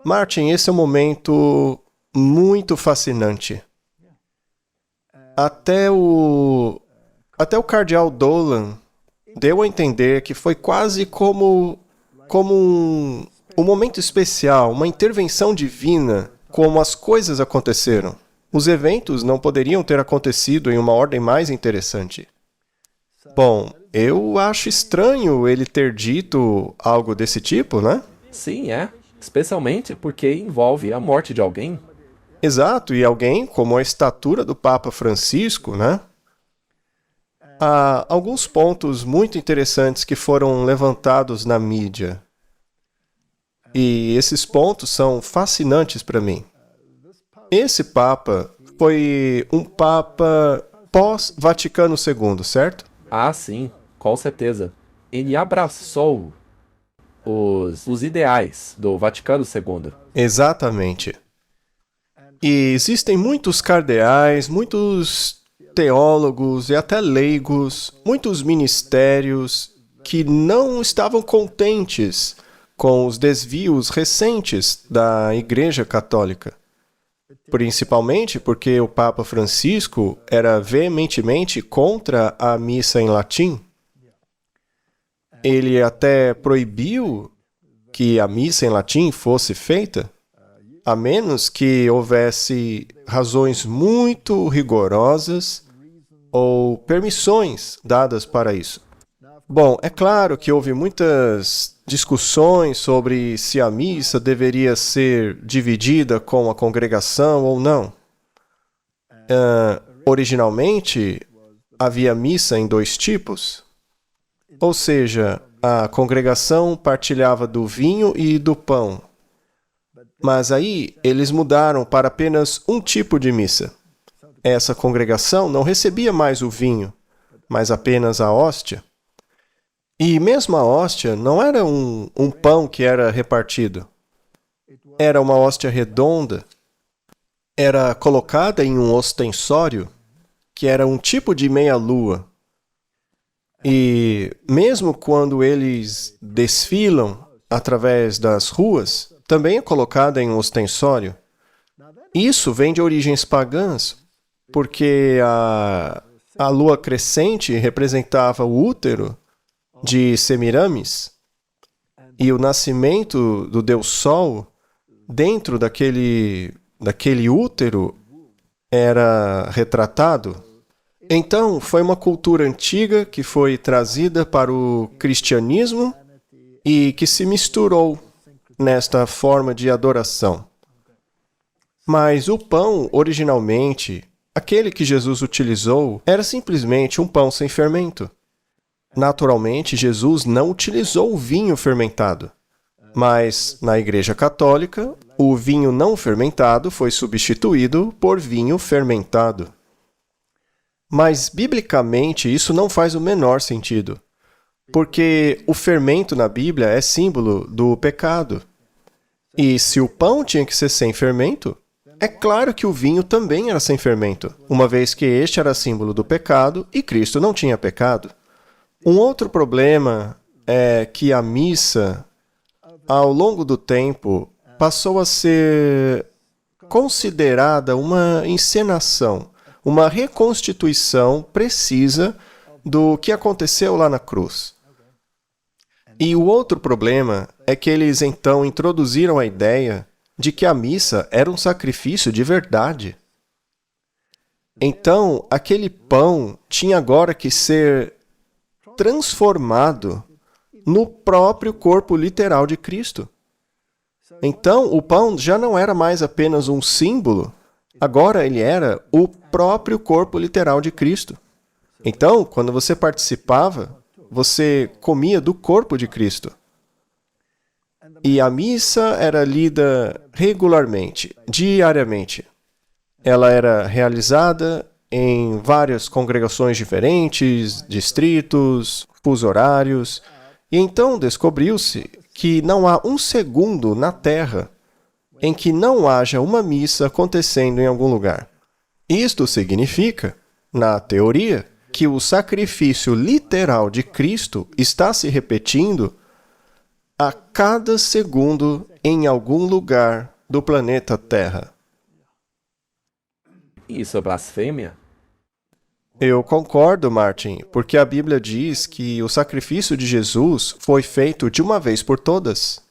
Martin, esse é um momento muito fascinante. Até o cardeal Dolan deu a entender que foi quase como um momento especial, uma intervenção divina, como as coisas aconteceram. Os eventos não poderiam ter acontecido em uma ordem mais interessante. Bom, eu acho estranho ele ter dito algo desse tipo, né? Sim, é. Especialmente porque envolve a morte de alguém. Exato, e alguém como a estatura do Papa Francisco, né? Há alguns pontos muito interessantes que foram levantados na mídia. E esses pontos são fascinantes para mim. Esse Papa foi um Papa pós-Vaticano II, certo? Ah, sim, com certeza. Ele abraçou os ideais do Vaticano II. Exatamente. E existem muitos cardeais, muitos teólogos e até leigos, muitos ministérios que não estavam contentes com os desvios recentes da Igreja Católica. Principalmente porque o Papa Francisco era veementemente contra a missa em latim. Ele até proibiu que a missa em latim fosse feita, a menos que houvesse razões muito rigorosas ou permissões dadas para isso. Bom, é claro que houve muitas discussões sobre se a missa deveria ser dividida com a congregação ou não. Originalmente, havia missa em dois tipos, ou seja, a congregação partilhava do vinho e do pão. Mas aí eles mudaram para apenas um tipo de missa. Essa congregação não recebia mais o vinho, mas apenas a hóstia. E mesmo a hóstia não era um pão que era repartido. Era uma hóstia redonda. Era colocada em um ostensório, que era um tipo de meia-lua. E mesmo quando eles desfilam através das ruas, também é colocada em um ostensório. Isso vem de origens pagãs, porque a lua crescente representava o útero de Semiramis, e o nascimento do Deus Sol dentro daquele útero era retratado. Então, foi uma cultura antiga que foi trazida para o cristianismo e que se misturou nesta forma de adoração. Mas o pão, originalmente, aquele que Jesus utilizou, era simplesmente um pão sem fermento. Naturalmente, Jesus não utilizou o vinho fermentado. Mas, na Igreja Católica, o vinho não fermentado foi substituído por vinho fermentado. Mas, biblicamente, isso não faz o menor sentido, porque o fermento na Bíblia é símbolo do pecado. E se o pão tinha que ser sem fermento, é claro que o vinho também era sem fermento, uma vez que este era símbolo do pecado e Cristo não tinha pecado. Um outro problema é que a missa, ao longo do tempo, passou a ser considerada uma encenação, uma reconstituição precisa do que aconteceu lá na cruz. E o outro problema é que eles então introduziram a ideia de que a missa era um sacrifício de verdade. Então, aquele pão tinha agora que ser transformado no próprio corpo literal de Cristo. Então, o pão já não era mais apenas um símbolo, agora ele era o próprio corpo literal de Cristo. Então, quando você participava, você comia do corpo de Cristo. E a missa era lida regularmente, diariamente. Ela era realizada em várias congregações diferentes, distritos, fusos horários. E então descobriu-se que não há um segundo na Terra em que não haja uma missa acontecendo em algum lugar. Isto significa, na teoria, que o sacrifício literal de Cristo está se repetindo a cada segundo em algum lugar do planeta Terra. Isso é blasfêmia? Eu concordo, Martin, porque a Bíblia diz que o sacrifício de Jesus foi feito de uma vez por todas.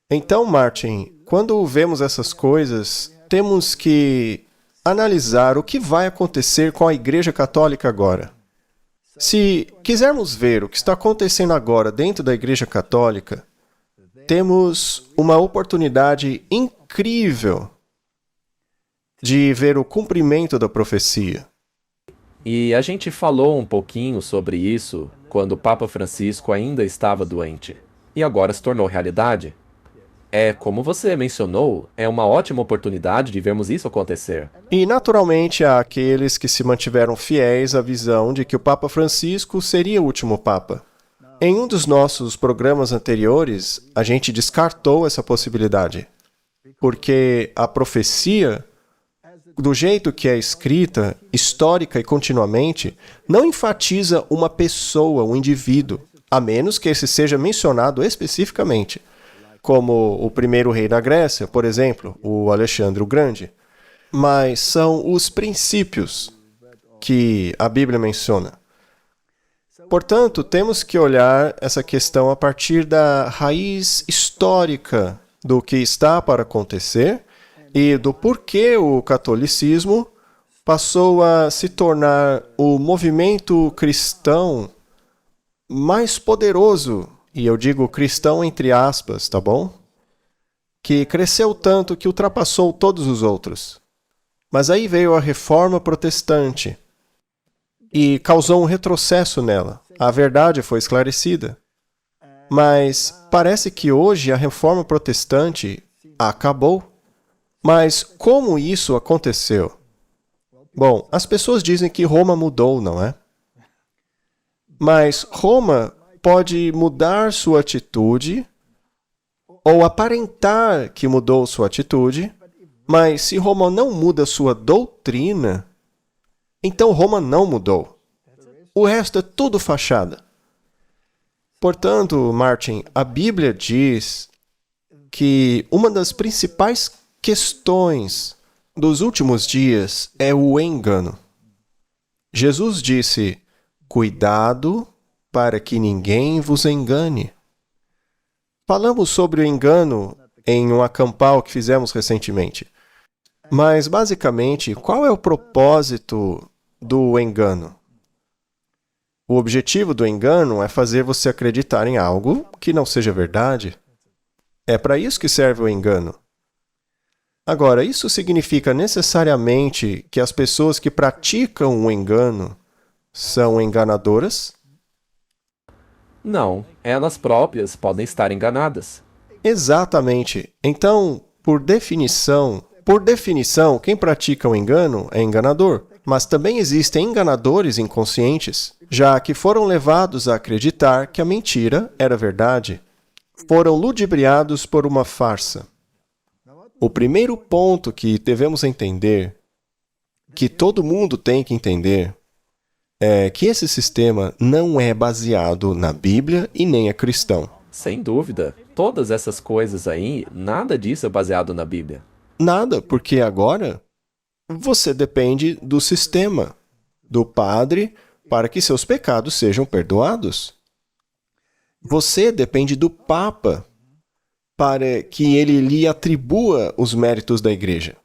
Então, Martin, quando vemos essas coisas, temos que analisar o que vai acontecer com a Igreja Católica agora. Se quisermos ver o que está acontecendo agora dentro da Igreja Católica, temos uma oportunidade incrível de ver o cumprimento da profecia. E a gente falou um pouquinho sobre isso quando o Papa Francisco ainda estava doente. E agora se tornou realidade. Como você mencionou, é uma ótima oportunidade de vermos isso acontecer. E, naturalmente, há aqueles que se mantiveram fiéis à visão de que o Papa Francisco seria o último Papa. Em um dos nossos programas anteriores, a gente descartou essa possibilidade, porque a profecia, do jeito que é escrita, histórica e continuamente, não enfatiza uma pessoa, um indivíduo, a menos que esse seja mencionado especificamente, como o primeiro rei da Grécia, por exemplo, o Alexandre o Grande. Mas são os princípios que a Bíblia menciona. Portanto, temos que olhar essa questão a partir da raiz histórica do que está para acontecer e do porquê o catolicismo passou a se tornar o movimento cristão mais poderoso, e eu digo cristão entre aspas, tá bom? Que cresceu tanto que ultrapassou todos os outros. Mas aí veio a Reforma Protestante e causou um retrocesso nela. A verdade foi esclarecida. Mas parece que hoje a Reforma Protestante acabou. Mas como isso aconteceu? Bom, as pessoas dizem que Roma mudou, não é? Mas Roma pode mudar sua atitude ou aparentar que mudou sua atitude, mas se Roma não muda sua doutrina, então Roma não mudou. O resto é tudo fachada. Portanto, Martin, a Bíblia diz que uma das principais questões dos últimos dias é o engano. Jesus disse: cuidado para que ninguém vos engane. Falamos sobre o engano em um acampal que fizemos recentemente. Mas, basicamente, qual é o propósito do engano? O objetivo do engano é fazer você acreditar em algo que não seja verdade. É para isso que serve o engano. Agora, isso significa necessariamente que as pessoas que praticam o engano são enganadoras? Não, elas próprias podem estar enganadas. Exatamente. Então, por definição, quem pratica o engano é enganador. Mas também existem enganadores inconscientes, já que foram levados a acreditar que a mentira era verdade. Foram ludibriados por uma farsa. O primeiro ponto que devemos entender, que todo mundo tem que entender, é que esse sistema não é baseado na Bíblia e nem é cristão. Sem dúvida. Todas essas coisas aí, nada disso é baseado na Bíblia. Nada, porque agora você depende do sistema, do padre, para que seus pecados sejam perdoados. Você depende do Papa, para que ele lhe atribua os méritos da igreja.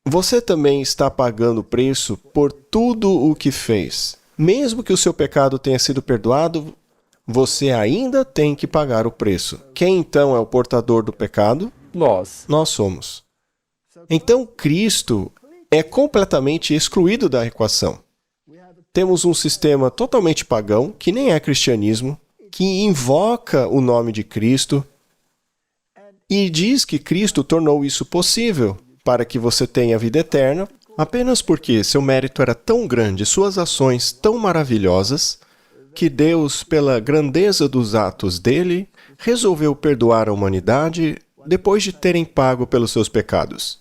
Você também está pagando preço por tudo o que fez. Mesmo que o seu pecado tenha sido perdoado, você ainda tem que pagar o preço. Quem então é o portador do pecado? Nós. Nós somos. Então, Cristo é completamente excluído da equação. Temos um sistema totalmente pagão, que nem é cristianismo, que invoca o nome de Cristo e diz que Cristo tornou isso possível para que você tenha vida eterna, apenas porque seu mérito era tão grande, suas ações tão maravilhosas, que Deus, pela grandeza dos atos dele, resolveu perdoar a humanidade depois de terem pago pelos seus pecados.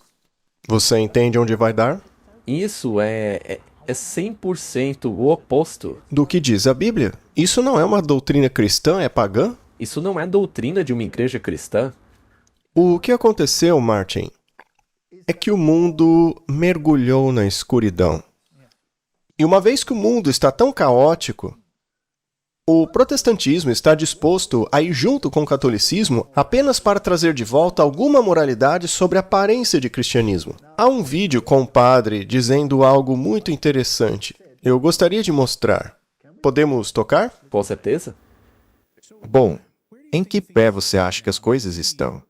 Você entende onde vai dar? Isso é 100% o oposto. Do que diz a Bíblia. Isso não é uma doutrina cristã, é pagã? Isso não é doutrina de uma igreja cristã. O que aconteceu, Martin, é que o mundo mergulhou na escuridão. E uma vez que o mundo está tão caótico, o protestantismo está disposto a ir junto com o catolicismo apenas para trazer de volta alguma moralidade sobre a aparência de cristianismo. Há um vídeo com um padre dizendo algo muito interessante. Eu gostaria de mostrar. Podemos tocar? Com certeza. Bom, em que pé você acha que as coisas estão?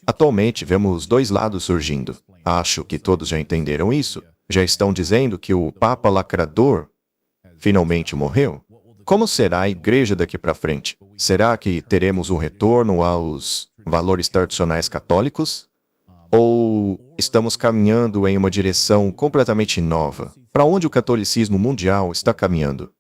Atualmente, vemos dois lados surgindo. Acho que todos já entenderam isso. Já estão dizendo que o Papa lacrador finalmente morreu. Como será a igreja daqui para frente? Será que teremos um retorno aos valores tradicionais católicos? Ou estamos caminhando em uma direção completamente nova? Para onde o catolicismo mundial está caminhando?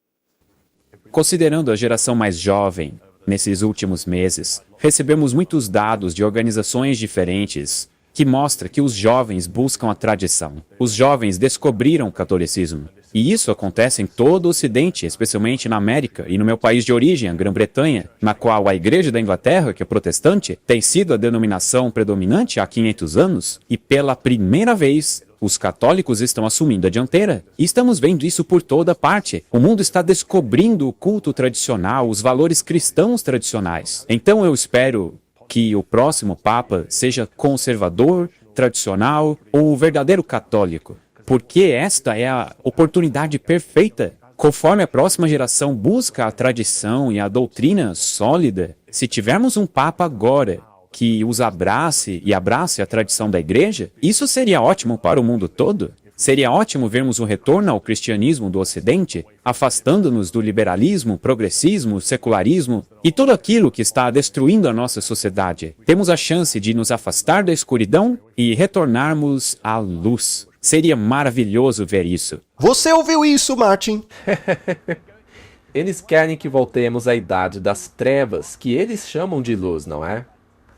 Considerando a geração mais jovem, nesses últimos meses, recebemos muitos dados de organizações diferentes que mostram que os jovens buscam a tradição. Os jovens descobriram o catolicismo. E isso acontece em todo o Ocidente, especialmente na América e no meu país de origem, a Grã-Bretanha, na qual a Igreja da Inglaterra, que é protestante, tem sido a denominação predominante há 500 anos, e pela primeira vez, os católicos estão assumindo a dianteira. E estamos vendo isso por toda parte. O mundo está descobrindo o culto tradicional, os valores cristãos tradicionais. Então eu espero que o próximo Papa seja conservador, tradicional ou verdadeiro católico. Porque esta é a oportunidade perfeita. Conforme a próxima geração busca a tradição e a doutrina sólida, se tivermos um Papa agora que os abrace e abrace a tradição da Igreja, isso seria ótimo para o mundo todo. Seria ótimo vermos um retorno ao cristianismo do Ocidente, afastando-nos do liberalismo, progressismo, secularismo e tudo aquilo que está destruindo a nossa sociedade. Temos a chance de nos afastar da escuridão e retornarmos à luz. Seria maravilhoso ver isso. Você ouviu isso, Martin? Eles querem que voltemos à idade das trevas, que eles chamam de luz, não é?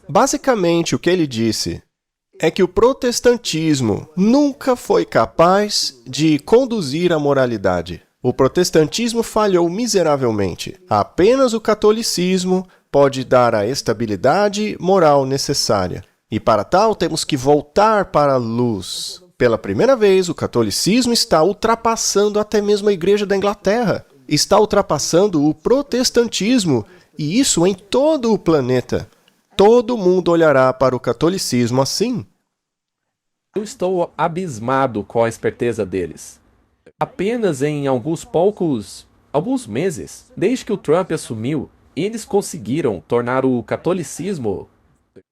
Basicamente, o que ele disse é que o protestantismo nunca foi capaz de conduzir a moralidade. O protestantismo falhou miseravelmente. Apenas o catolicismo pode dar a estabilidade moral necessária. E para tal, temos que voltar para a luz. Pela primeira vez, o catolicismo está ultrapassando até mesmo a Igreja da Inglaterra. Está ultrapassando o protestantismo, e isso em todo o planeta. Todo mundo olhará para o catolicismo assim. Eu estou abismado com a esperteza deles. Apenas em alguns meses, desde que o Trump assumiu, eles conseguiram tornar o catolicismo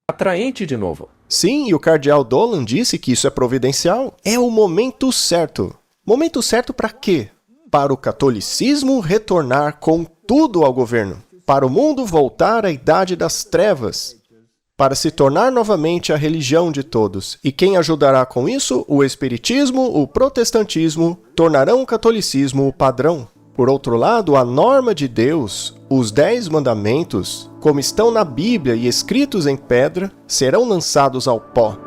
atraente de novo. Sim, e o cardeal Dolan disse que isso é providencial. É o momento certo. Momento certo para quê? Para o catolicismo retornar com tudo ao governo. Para o mundo voltar à idade das trevas. Para se tornar novamente a religião de todos. E quem ajudará com isso? O espiritismo, o protestantismo, tornarão o catolicismo o padrão. Por outro lado, a norma de Deus, os 10 mandamentos, como estão na Bíblia e escritos em pedra, serão lançados ao pó.